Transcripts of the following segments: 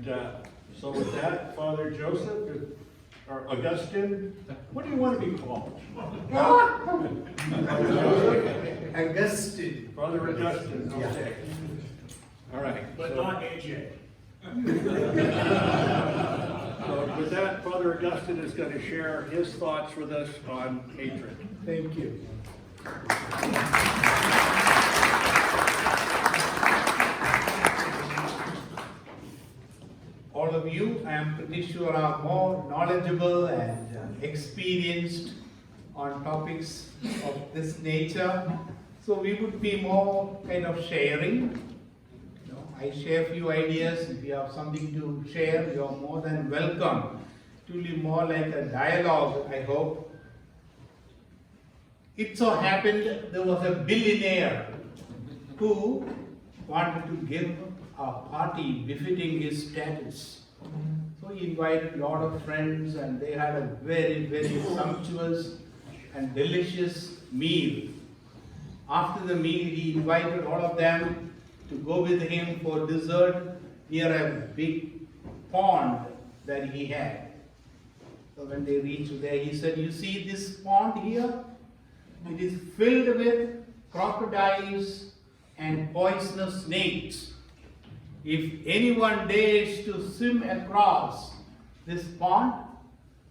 And so with that, Father Joseph, or Augustine, what do you want to be called? Augustine. Father Augustine, okay. All right. But not AJ. So with that, Father Augustine is going to share his thoughts with us on hatred. Thank you. All of you, I am pretty sure, are more knowledgeable and experienced on topics of this nature. So we would be more kind of sharing. I share a few ideas. If you have something to share, you are more than welcome. It will be more like a dialogue, I hope. It so happened there was a billionaire who wanted to give a party befitting his status. So he invited a lot of friends and they had a very, very sumptuous and delicious meal. After the meal, he invited all of them to go with him for dessert near a big pond that he had. So when they reached there, he said, "You see this pond here? It is filled with crocodiles and poisonous snakes. If anyone dares to swim across this pond,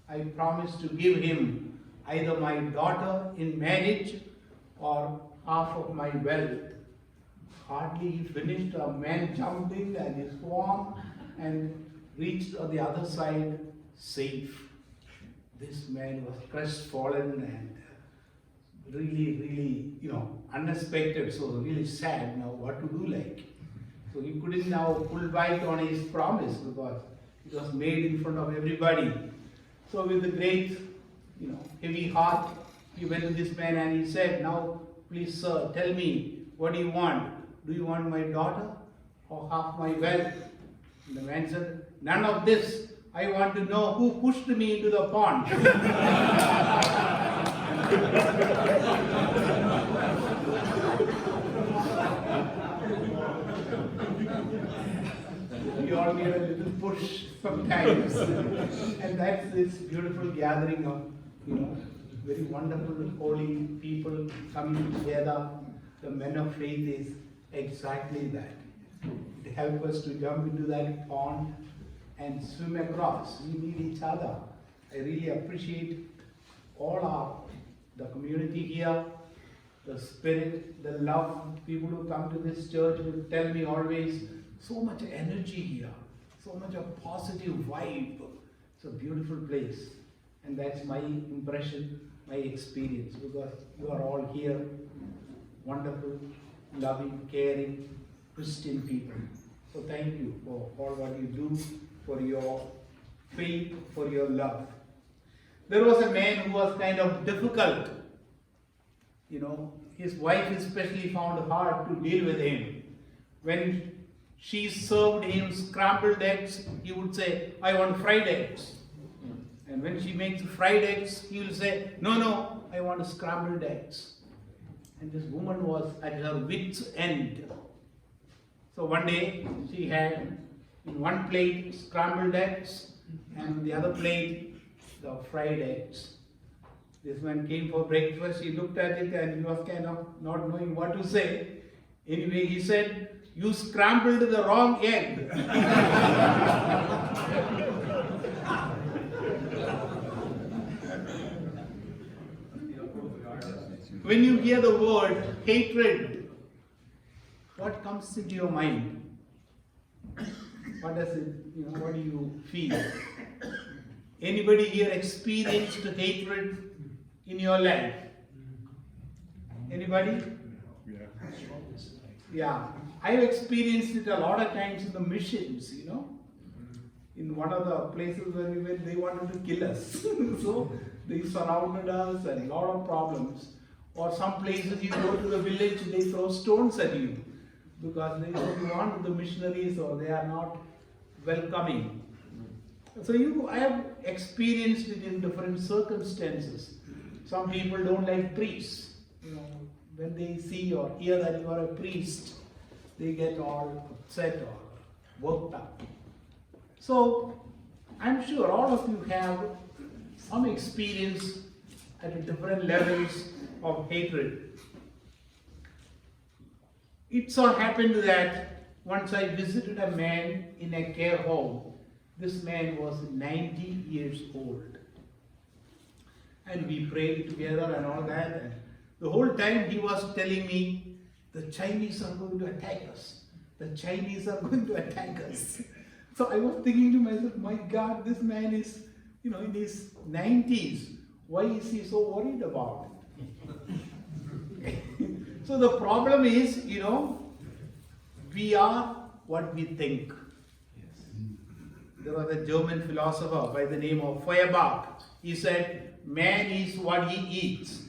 I promise to give him either my daughter in marriage or half of my wealth." Hardly he finished, a man jumped in and he swam and reached on the other side safe. This man was crestfallen and really, unexpected, so really sad now what to do like. So he couldn't now pull back on his promise because it was made in front of everybody. So with a great, heavy heart, he went to this man and he said, "Now please sir, tell me, what do you want? Do you want my daughter or half my wealth?" And the man said, "None of this. I want to know who pushed me into the pond." We all need a little push sometimes. And that's this beautiful gathering of, very wonderful, holy people coming together. The men of faith is exactly that. It helps us to jump into that pond and swim across. We need each other. I really appreciate the community here, the spirit, the love. People who come to this church will tell me always, so much energy here, so much a positive vibe. It's a beautiful place. And that's my impression, my experience, because you are all here, wonderful, loving, caring, Christian people. So thank you for all what you do, for your faith, for your love. There was a man who was kind of difficult. His wife especially found hard to deal with him. When she served him scrambled eggs, he would say, "I want fried eggs." And when she makes fried eggs, he will say, No, I want scrambled eggs." And this woman was at her wit's end. So one day, she had in one plate scrambled eggs, and on the other plate, the fried eggs. This man came for breakfast, he looked at it and he was kind of not knowing what to say. Anyway, he said, "You scrambled the wrong egg." When you hear the word hatred, what comes into your mind? What does it, what do you feel? Anybody here experienced hatred in your life? Anybody? Yeah. I've experienced it a lot of times in the missions, In one of the places where we went, they wanted to kill us. So they surrounded us and a lot of problems. Or some places you go to the village, they throw stones at you because they don't want the missionaries or they are not welcoming. So I have experienced it in different circumstances. Some people don't like priests. When they see or hear that you are a priest, they get all upset or worked up. So, I'm sure all of you have some experience at different levels of hatred. It so happened that once I visited a man in a care home. This man was 90 years old. And we prayed together and all that. And the whole time he was telling me, the Chinese are going to attack us. The Chinese are going to attack us. So I was thinking to myself, my God, this man is, in his 90s. Why is he so worried about it? So the problem is, we are what we think. There was a German philosopher by the name of Feuerbach. He said, man is what he eats.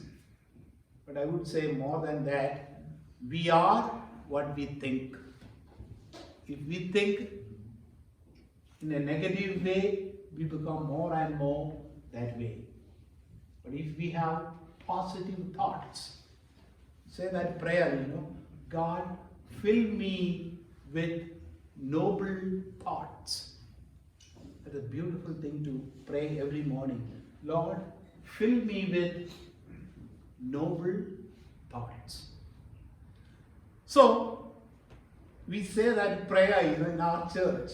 But I would say more than that, we are what we think. If we think in a negative way, we become more and more that way. But if we have positive thoughts, say that prayer, God, fill me with noble thoughts. That is a beautiful thing to pray every morning. Lord, fill me with noble thoughts. So, we say that prayer in our church.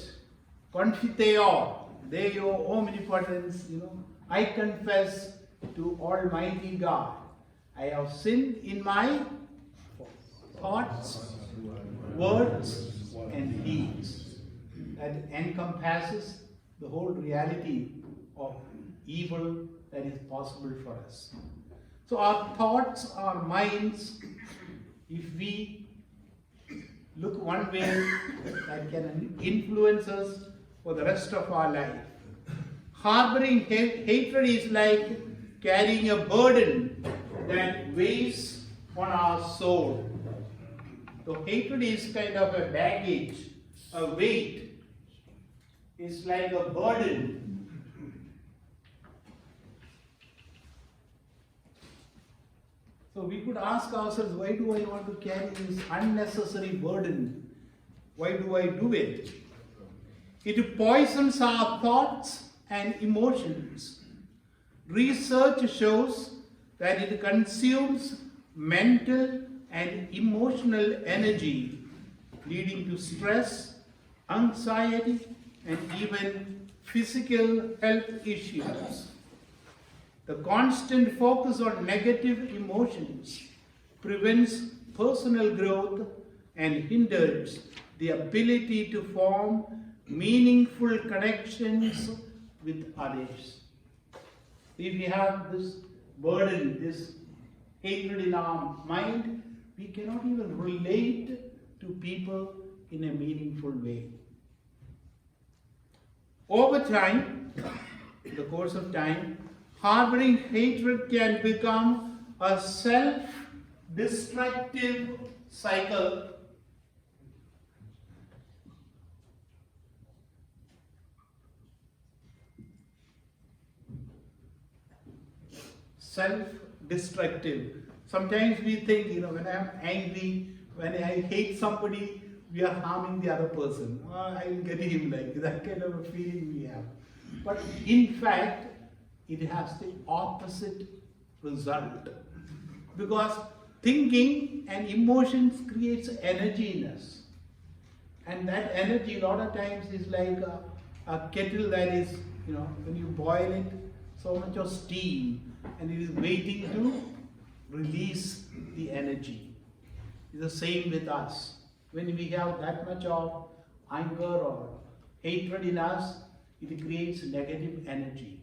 Confiteor, Deo omnipotens, I confess to Almighty God, I have sinned in my thoughts, words, and deeds. That encompasses the whole reality of evil that is possible for us. So our thoughts, our minds, if we look one way, that can influence us for the rest of our life. Harboring hatred is like carrying a burden that weighs on our soul. So hatred is kind of a baggage, a weight. It's like a burden. So we could ask ourselves, why do I want to carry this unnecessary burden? Why do I do it? It poisons our thoughts and emotions. Research shows that it consumes mental and emotional energy, leading to stress, anxiety, and even physical health issues. The constant focus on negative emotions prevents personal growth and hinders the ability to form meaningful connections with others. If we have this burden, this hatred in our mind, we cannot even relate to people in a meaningful way. Over time, in the course of time, harboring hatred can become a self-destructive cycle. Self-destructive. Sometimes we think, when I am angry, when I hate somebody, we are harming the other person. I will get him, like that kind of a feeling we have. But in fact, it has the opposite result. Because thinking and emotions creates energy in us. And that energy a lot of times is like a kettle that is, when you boil it, so much of steam, and it is waiting to release the energy. It's the same with us. When we have that much of anger or hatred in us, it creates negative energy.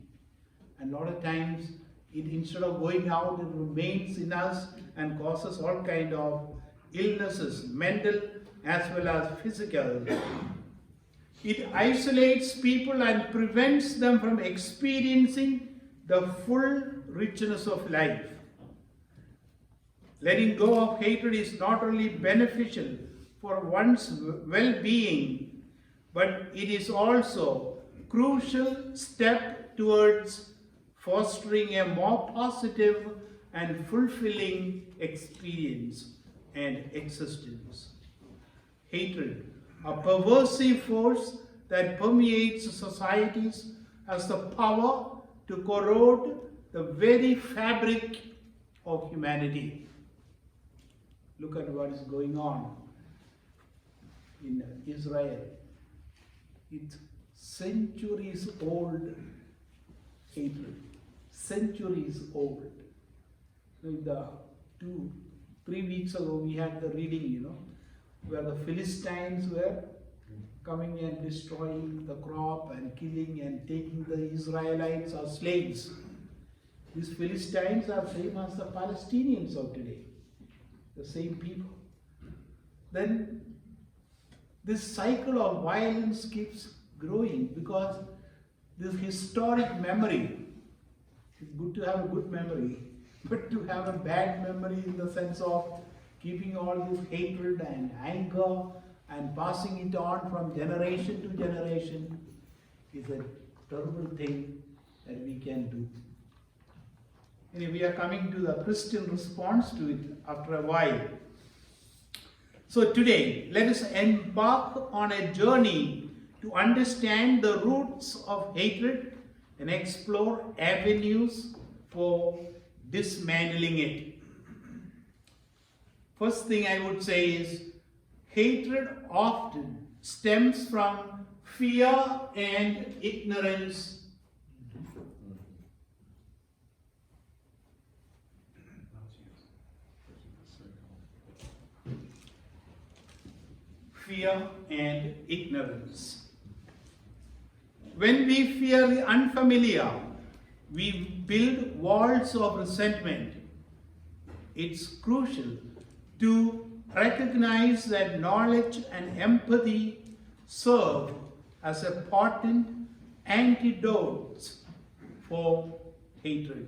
And a lot of times, it instead of going out, it remains in us and causes all kind of illnesses, mental as well as physical. It isolates people and prevents them from experiencing the full richness of life. Letting go of hatred is not only beneficial for one's well-being, but it is also a crucial step towards fostering a more positive and fulfilling experience and existence. Hatred, a pervasive force that permeates societies has the power to corrode the very fabric of humanity. Look at what is going on in Israel. It's centuries old hatred. Centuries old. The 3 weeks ago we had the reading, where the Philistines were coming and destroying the crop and killing and taking the Israelites as slaves. These Philistines are same as the Palestinians of today, the same people. Then this cycle of violence keeps growing because this historic memory, it's good to have a good memory, but to have a bad memory in the sense of keeping all this hatred and anger and passing it on from generation to generation is a terrible thing that we can do. Anyway, we are coming to the Christian response to it after a while. So today, let us embark on a journey to understand the roots of hatred and explore avenues for dismantling it. First thing I would say is, hatred often stems from fear and ignorance. Fear and ignorance. When we fear the unfamiliar, we build walls of resentment. It's crucial to recognize that knowledge and empathy serve as a potent antidotes for hatred.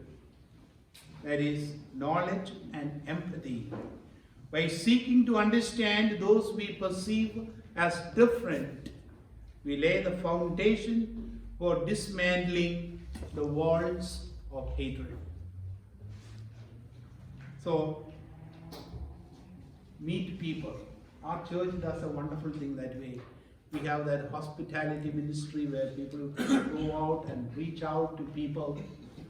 That is, knowledge and empathy. By seeking to understand those we perceive as different, we lay the foundation for dismantling the walls of hatred. So, meet people. Our church does a wonderful thing that way. We have that hospitality ministry where people go out and reach out to people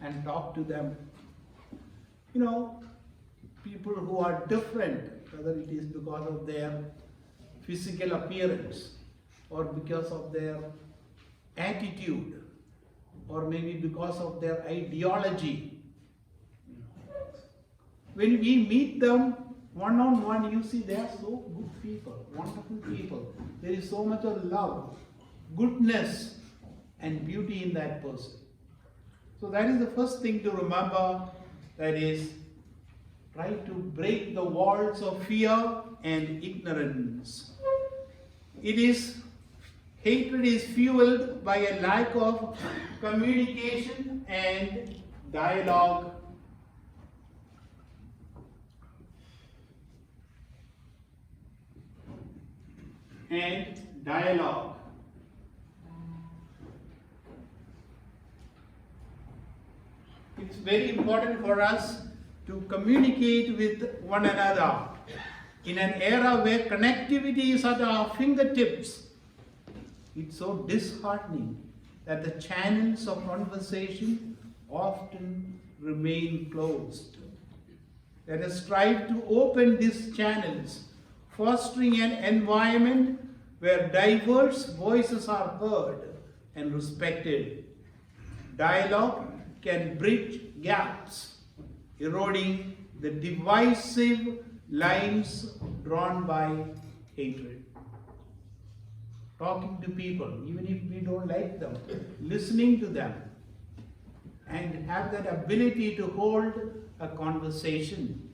and talk to them. People who are different, whether it is because of their physical appearance or because of their attitude or maybe because of their ideology. When we meet them one-on-one, you see they are so good people, wonderful people. There is so much of love, goodness and beauty in that person. So that is the first thing to remember, that is, try to break the walls of fear and ignorance. Hatred is fueled by a lack of communication and dialogue. It's very important for us to communicate with one another. In an era where connectivity is at our fingertips, it's so disheartening that the channels of conversation often remain closed. Let us strive to open these channels, fostering an environment where diverse voices are heard and respected. Dialogue can bridge gaps, eroding the divisive lines drawn by hatred. Talking to people, even if we don't like them, listening to them, and have that ability to hold a conversation,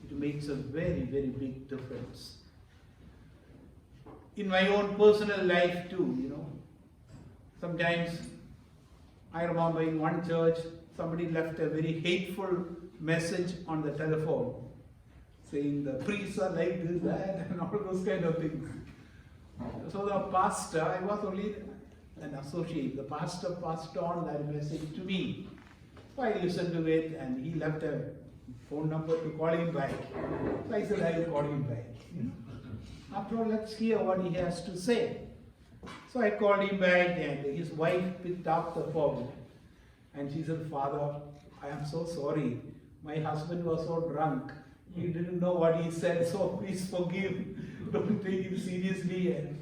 it makes a very, very big difference. In my own personal life too, sometimes I remember in one church, somebody left a very hateful message on the telephone, saying the priests are like this, that, and all those kind of things. So the pastor, I was only an associate, the pastor passed on that message to me. So I listened to it, and he left a phone number to call him back. So I said, I will call him back. After all, let's hear what he has to say. So I called him back and his wife picked up the phone and she said, Father, I am so sorry. My husband was so drunk. He didn't know what he said, so please forgive. Don't take it seriously. And,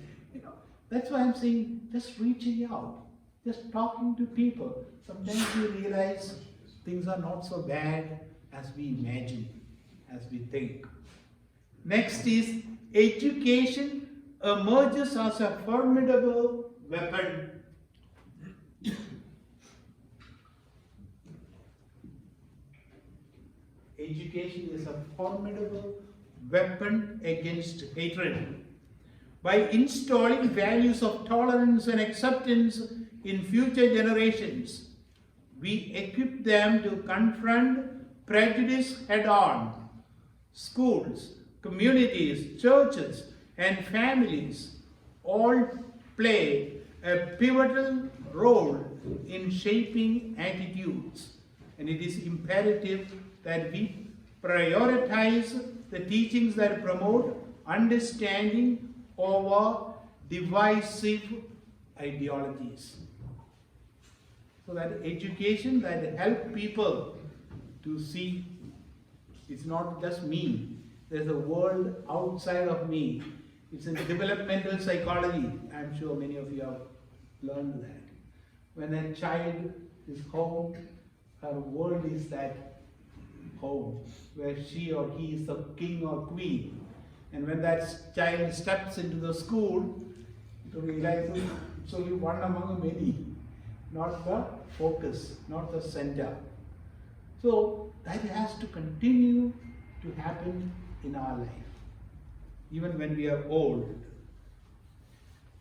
that's why I'm saying just reaching out, just talking to people. Sometimes you realize things are not so bad as we imagine, as we think. Next is education emerges as a formidable weapon. Education is a formidable weapon against hatred. By installing values of tolerance and acceptance in future generations, we equip them to confront prejudice head-on. Schools, communities, churches, and families all play a pivotal role in shaping attitudes, and it is imperative that we prioritize the teachings that promote understanding over divisive ideologies. So that education that help people to see it's not just me. There's a world outside of me. It's in developmental psychology. I'm sure many of you have learned that. When a child is home, her world is that home where she or he is the king or queen. And when that child steps into the school, to realize it's only one among many, not the focus, not the center. So that has to continue to happen in our life, even when we are old.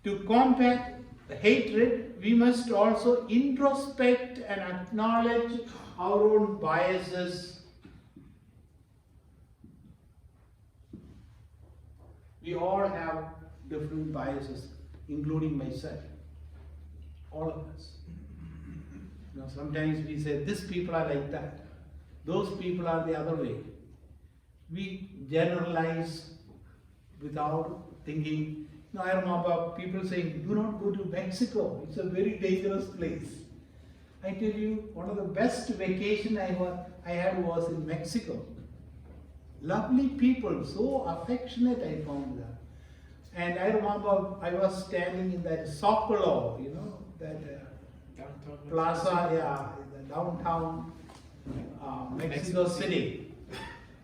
To combat hatred, we must also introspect and acknowledge our own biases. We all have different biases, including myself. All of us. Sometimes we say, these people are like that. Those people are the other way. We generalize without thinking. I remember people saying, do not go to Mexico. It's a very dangerous place. I tell you, one of the best vacation I had was in Mexico. Lovely people, so affectionate I found them. And I remember I was standing in that Zocalo, that plaza, in the downtown Mexico City.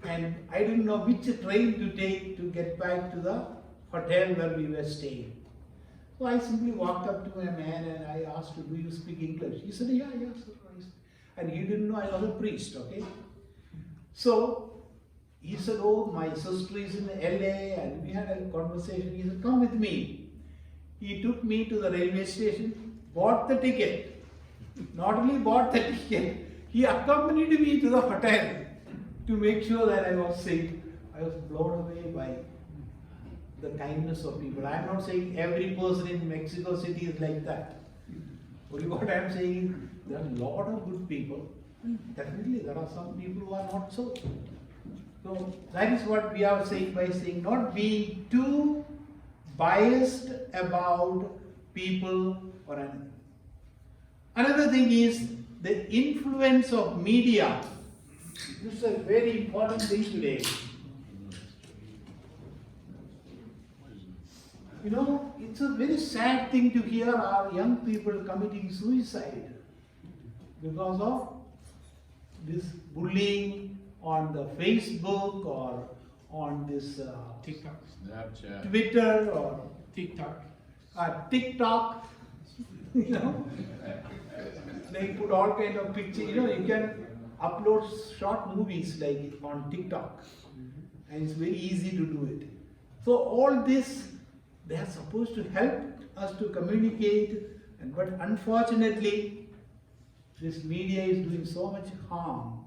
And I didn't know which train to take to get back to the hotel where we were staying. So I simply walked up to a man and I asked him, do you speak English? He said, yeah, sir. And he didn't know I was a priest, okay? So he said, oh, my sister is in LA, and we had a conversation. He said, come with me. He took me to the railway station, bought the ticket. Not only bought the ticket, he accompanied me to the hotel to make sure that I was safe. I was blown away by the kindness of people. I am not saying every person in Mexico City is like that. Only what I am saying is there are a lot of good people. Definitely there are some people who are not so. So that is what we are saying by saying not being too biased about people or anything. Another thing is the influence of media. This is a very important thing today. It's a very sad thing to hear our young people committing suicide because of this bullying on the Facebook or on this TikTok, Snapchat, Twitter or TikTok. TikTok. They put all kind of pictures. You can upload short movies like on TikTok, and it's very easy to do it. So all this, they are supposed to help us to communicate, but unfortunately, this media is doing so much harm.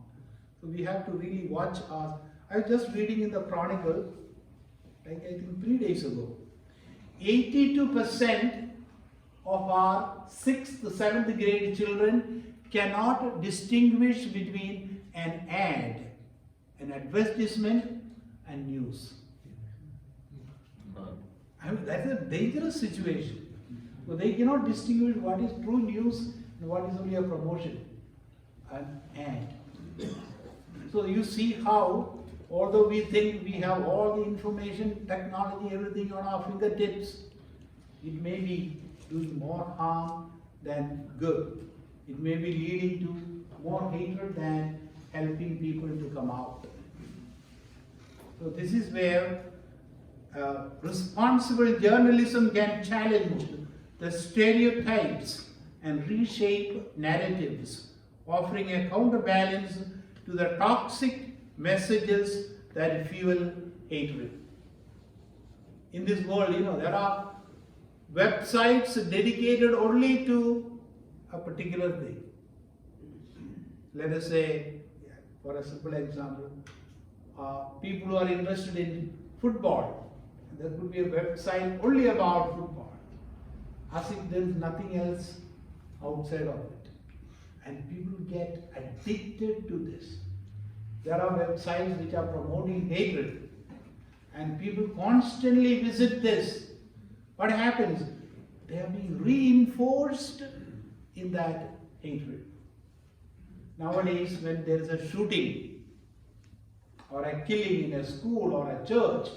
So we have to really watch our. I was just reading in the Chronicle, like I think 3 days ago, 82% of our 6th, 7th grade children cannot distinguish between an ad, an advertisement, and news. I mean, that's a dangerous situation. So they cannot distinguish what is true news and what is only a promotion, an ad. So you see how, although we think we have all the information, technology, everything on our fingertips, it may be doing more harm than good. It may be leading to more hatred than helping people to come out. So this is where responsible journalism can challenge the stereotypes and reshape narratives, offering a counterbalance to the toxic messages that fuel hatred. In this world, there are websites dedicated only to a particular thing. Let us say, for a simple example, people who are interested in football, there could be a website only about football, as if there is nothing else outside of it. And people get addicted to this. There are websites which are promoting hatred, and people constantly visit this. What happens? They are being reinforced in that hatred. Nowadays, when there is a shooting or a killing in a school or a church,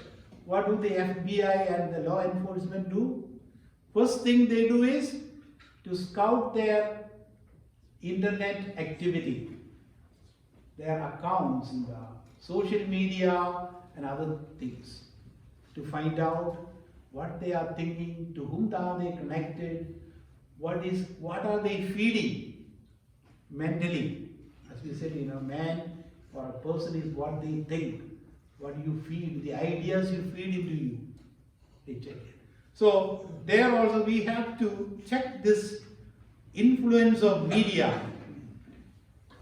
what do the FBI and the law enforcement do? First thing they do is to scout their internet activity, their accounts in the social media and other things, to find out what they are thinking, to whom are they connected, what are they feeding mentally. As we said, man or a person is what they think, what you feed, the ideas you feed into you. They check it. So there also we have to check this influence of media.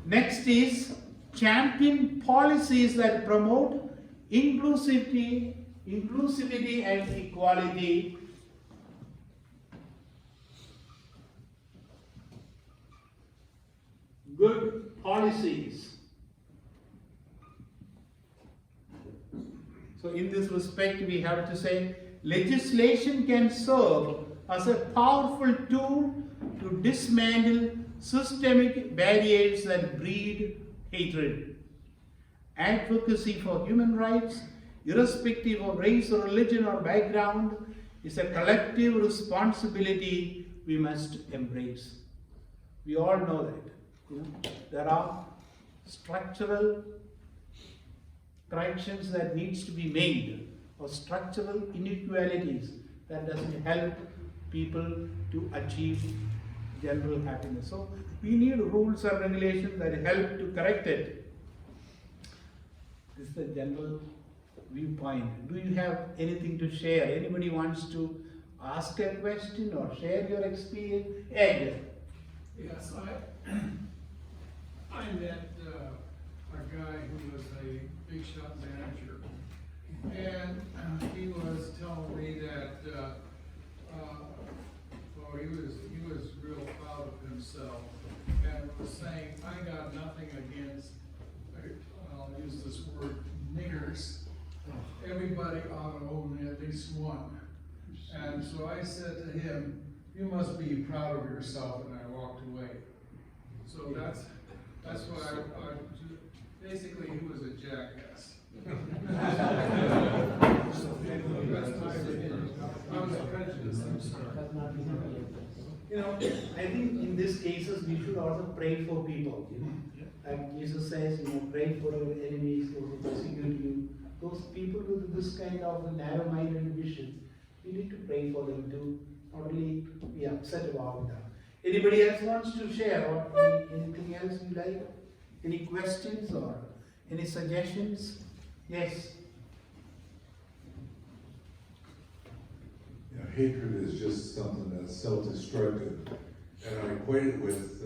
Next is champion policies that promote inclusivity and equality. Good policies. So in this respect, we have to say legislation can serve as a powerful tool to dismantle systemic barriers that breed hatred. Advocacy for human rights, irrespective of race or religion or background, is a collective responsibility we must embrace. We all know that. There are structural corrections that needs to be made, or structural inequalities that doesn't help people to achieve general happiness. So we need rules and regulations that help to correct it. This is the general viewpoint. Do you have anything to share? Anybody wants to ask a question or share your experience? Ed? Yes, I met a guy who was a big shop manager, and he was telling me that he was real proud of himself, and was saying, I got nothing against, I'll use this word, niggers. Everybody ought to own at least one. And so I said to him, you must be proud of yourself, and I walked away. So that's why I basically he was a jackass. That's my opinion. I was prejudiced, I'm sorry. I think in these cases we should also pray for people. Like Jesus says, pray for your enemies, those who persecute you. Those people with this kind of narrow-minded vision, we need to pray for them to not only be upset about them. Anybody else wants to share or anything else you like? Any questions or any suggestions? Yes. Hatred is just something that's self-destructive, and I equate it with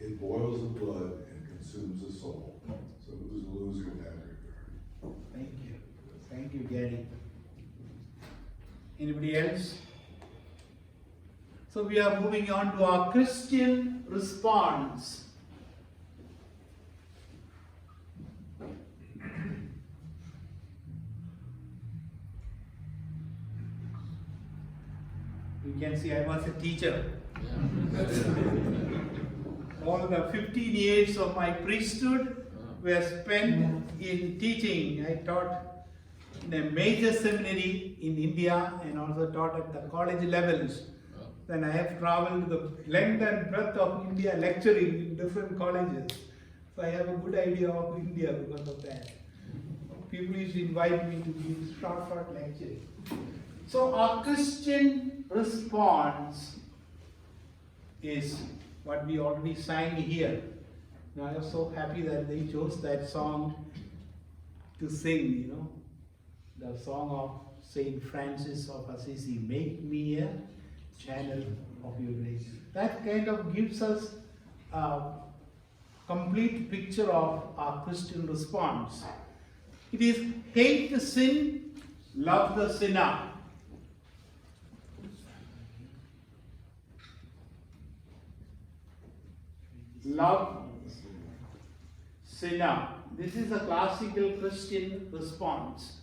it boils the blood and consumes the soul. So who's a loser in that regard? Thank you. Thank you, Gary. Anybody else? So we are moving on to our Christian response. You can see I was a teacher. All the 15 years of my priesthood were spent in teaching. I taught in a major seminary in India and also taught at the college levels. Then I have traveled the length and breadth of India lecturing in different colleges. So I have a good idea of India because of that. People used to invite me to give short lectures. So our Christian response is what we already sang here. Now I was so happy that they chose that song to sing, the song of Saint Francis of Assisi, make me a channel of your grace. That kind of gives us a complete picture of our Christian response. It is hate the sin, love the sinner. Love sinner. This is a classical Christian response.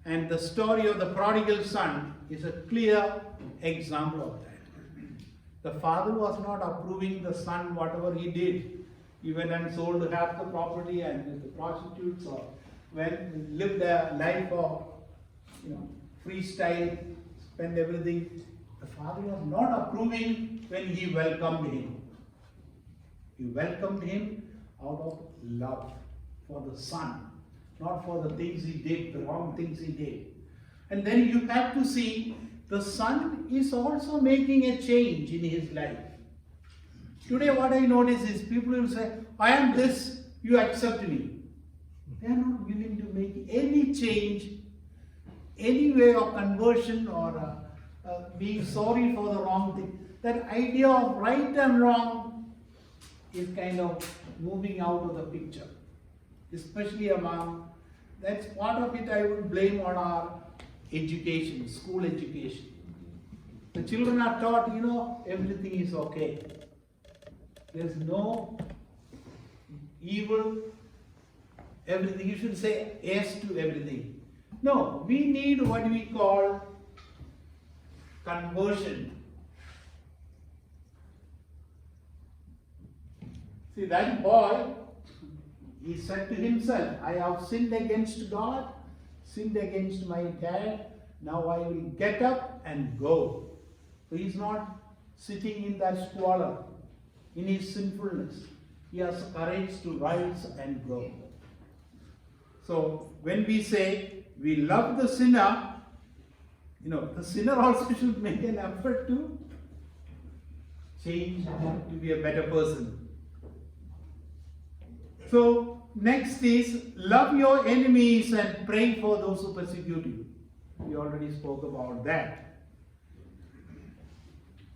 And the story of the prodigal son is a clear example of that. The father was not approving the son, whatever he did. He went and sold half the property and with the prostitutes, or went and lived a life of freestyle, spend everything. The father was not approving when he welcomed him. He welcomed him out of love for the son, not for the things he did, the wrong things he did. And then you have to see the son is also making a change in his life. Today what I notice is people will say, I am this, you accept me. They are not willing to make any change, any way of conversion or being sorry for the wrong thing. That idea of right and wrong is kind of moving out of the picture, especially among, that's part of it I would blame on our education, school education. The children are taught, everything is okay. There's no evil, everything. You should say yes to everything. No, we need what we call conversion. See, that boy, he said to himself, I have sinned against God, sinned against my dad, now I will get up and go. So he's not sitting in that squalor, in his sinfulness. He has courage to rise and go. So when we say we love the sinner, the sinner also should make an effort to change to be a better person. So next is love your enemies and pray for those who persecute you. We already spoke about that.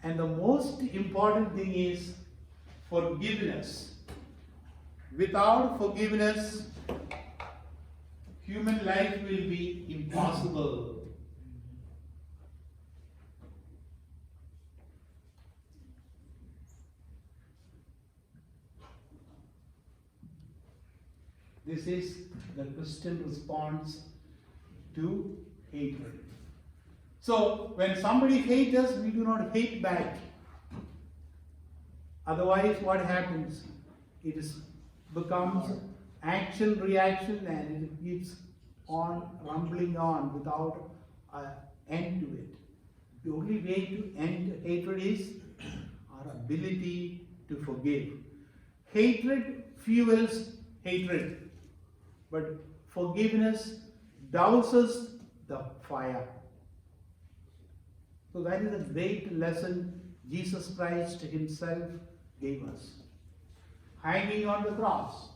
And the most important thing is forgiveness. Without forgiveness, human life will be impossible. This is the Christian response to hatred. So, when somebody hates us, we do not hate back. Otherwise, what happens? It becomes action, reaction, and it keeps on rumbling on without an end to it. The only way to end hatred is our ability to forgive. Hatred fuels hatred, but forgiveness douses the fire. So that is a great lesson Jesus Christ himself gave us. Hanging on the cross,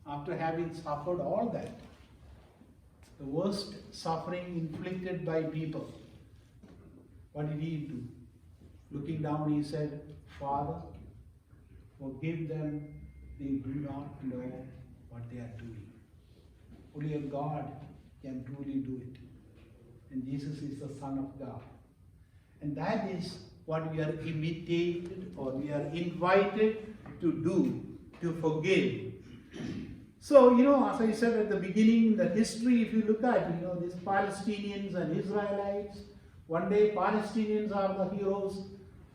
after having suffered all that, the worst suffering inflicted by people, what did he do? Looking down, he said, Father, forgive them, they do not know what they are doing. Only a God can truly do it. And Jesus is the Son of God. And that is what we are imitated or we are invited to do, to forgive. So, as I said at the beginning, the history, if you look at, these Palestinians and Israelites, One day Palestinians are the heroes,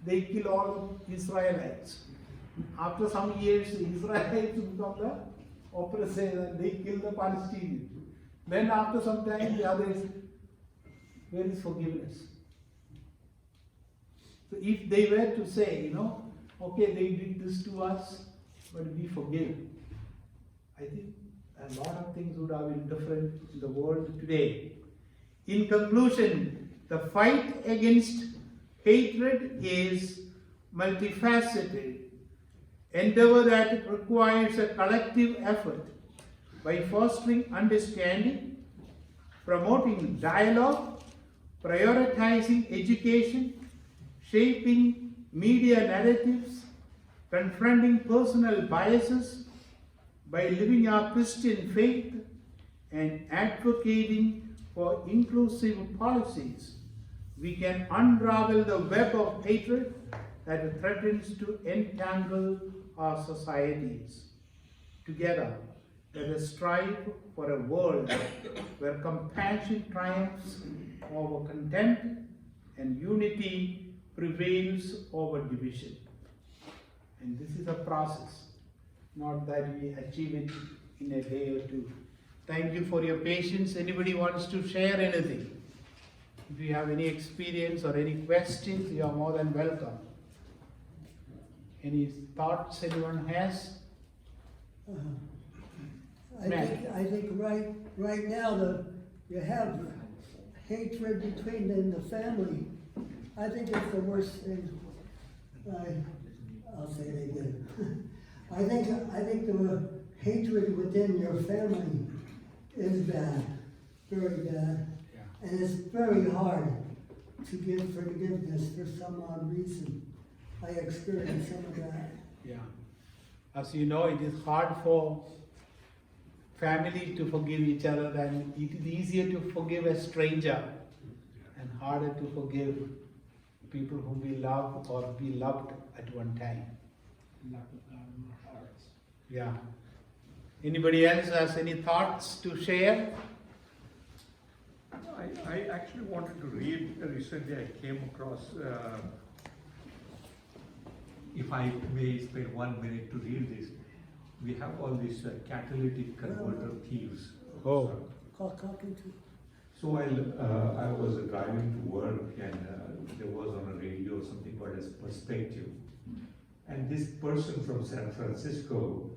they kill all the Israelites. After some years, the Israelites become the oppressors and they kill the Palestinians. Then after some time, the others, where is forgiveness? So if they were to say, okay, they did this to us, but we forgive, I think a lot of things would have been different in the world today. In conclusion, the fight against hatred is multifaceted endeavor that requires a collective effort by fostering understanding, promoting dialogue, prioritizing education, shaping media narratives, confronting personal biases, by living our Christian faith and advocating for inclusive policies, we can unravel the web of hatred that threatens to entangle our societies. Together, let us strive for a world where compassion triumphs over contempt and unity prevails over division. And this is a process, not that we achieve it in a day or two. Thank you for your patience. Anybody wants to share anything? If you have any experience or any questions, you are more than welcome. Any thoughts anyone has? I think right now you have hatred in the family. I think it's the worst thing. I'll say it again. I think the hatred within your family is bad, very bad. Yeah. And it's very hard to give forgiveness for some odd reason. I experienced some of that. Yeah. As you know, it is hard for family to forgive each other, and it is easier to forgive a stranger and harder to forgive people whom we love or we loved at one time. Yeah. Anybody else has any thoughts to share? I actually wanted to read, recently I came across, if I may spend 1 minute to read this, we have all these catalytic converter thieves. Oh. Talking to. So I was driving to work and there was on a radio something called as Perspective. And this person from San Francisco,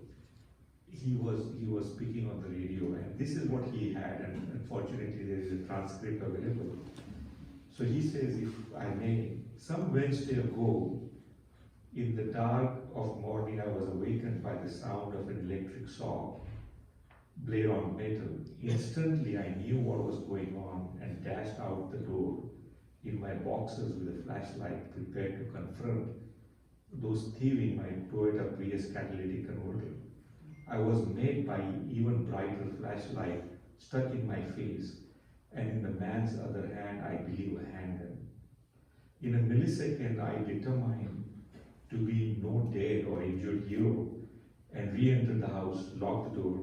he was speaking on the radio, and this is what he had, and unfortunately there is a transcript available. So he says, if I may, some Wednesday ago, in the dark of morning, I was awakened by the sound of an electric saw, blade on metal. Instantly, I knew what was going on and dashed out the door in my boxers with a flashlight, prepared to confront those thieving my Toyota Prius catalytic converter. I was made by even brighter flashlight stuck in my face, and in the man's other hand, I believe a handgun. In a millisecond, I determined to be no dead or injured hero, and re-entered the house, locked the door,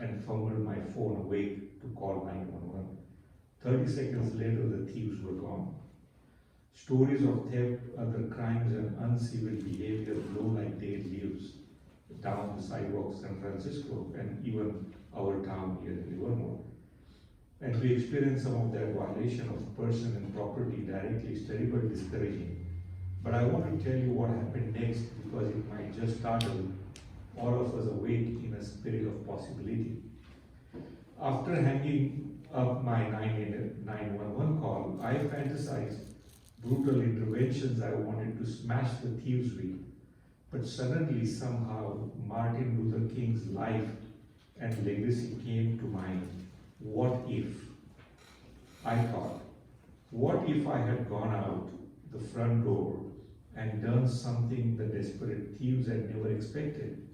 and fumbled my phone awake to call 911. 30 seconds later, the thieves were gone. Stories of theft, other crimes, and uncivil behavior blow like dead leaves down the sidewalks of San Francisco and even our town here in Livermore. And to experience some of that violation of person and property directly is terribly discouraging. But I want to tell you what happened next, because it might just startle all of us awake in a spirit of possibility. After hanging up my 911 call, I fantasized brutal interventions I wanted to smash the thieves with. But suddenly, somehow, Martin Luther King's life and legacy came to mind. What if? I thought, what if I had gone out the front door and done something the desperate thieves had never expected?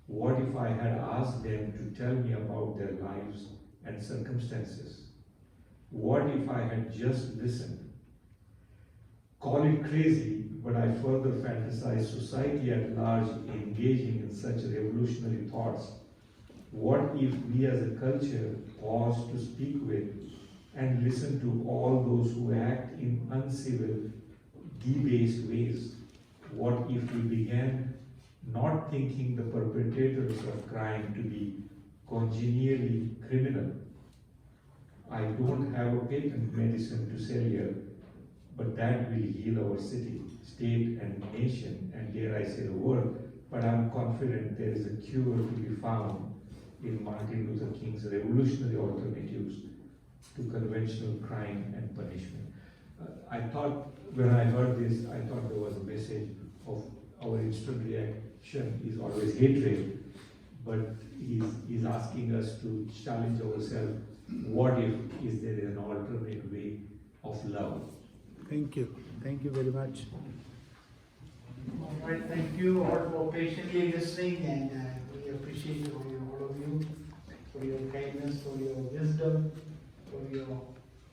What if I had asked them to tell me about their lives and circumstances? What if I had just listened? Call it crazy, but I further fantasize society at large engaging in such revolutionary thoughts. What if we as a culture paused to speak with and listen to all those who act in uncivil, debased ways? What if we began not thinking the perpetrators of crime to be congenially criminal? I don't have a patent medicine to sell here, but that will heal our city, state, and nation, and dare I say the world. But I'm confident there is a cure to be found in Martin Luther King's revolutionary alternatives to conventional crime and punishment. I thought, when I heard this, I thought there was a message of our instant reaction is always hatred, but he's asking us to challenge ourselves. What if is there an alternate way of love? Thank you. Thank you very much. All right, thank you all for patiently listening, and we appreciate all of you for your kindness, for your wisdom, for your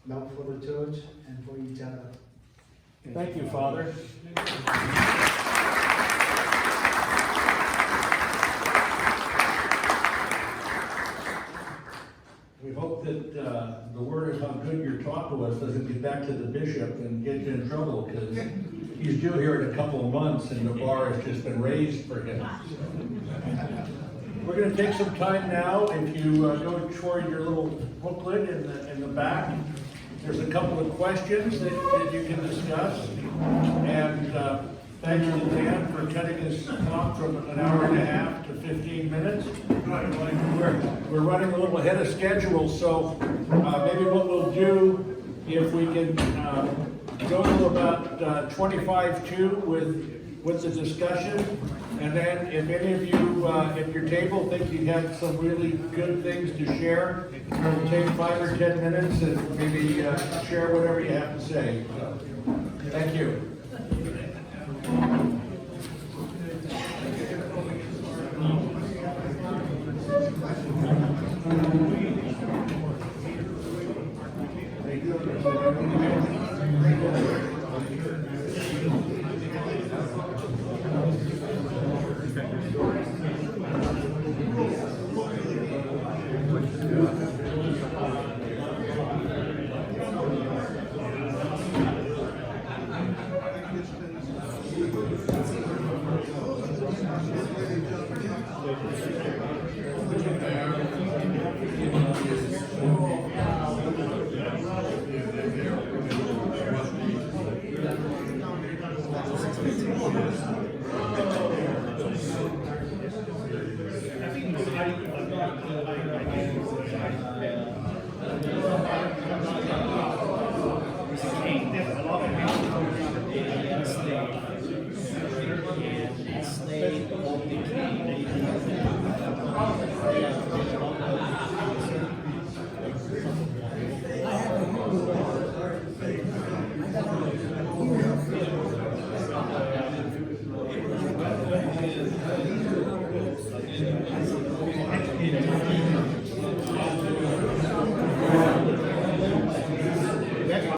love for the church and for each other. Thank you, Father. We hope that the word of how good your talk to us doesn't get back to the bishop and get you in trouble, because he's due here in a couple of months and the bar has just been raised for him. We're going to take some time now. If you go toward your little booklet in the back, there's a couple of questions that you can discuss. And thank you to Dan for cutting his talk from an hour and a half to 15 minutes. We're running a little ahead of schedule, so maybe what we'll do, if we can go to about 25-2 with the discussion, and then if any of you at your table think you have some really good things to share, we'll take 5 or 10 minutes and maybe share whatever you have to say. Thank you.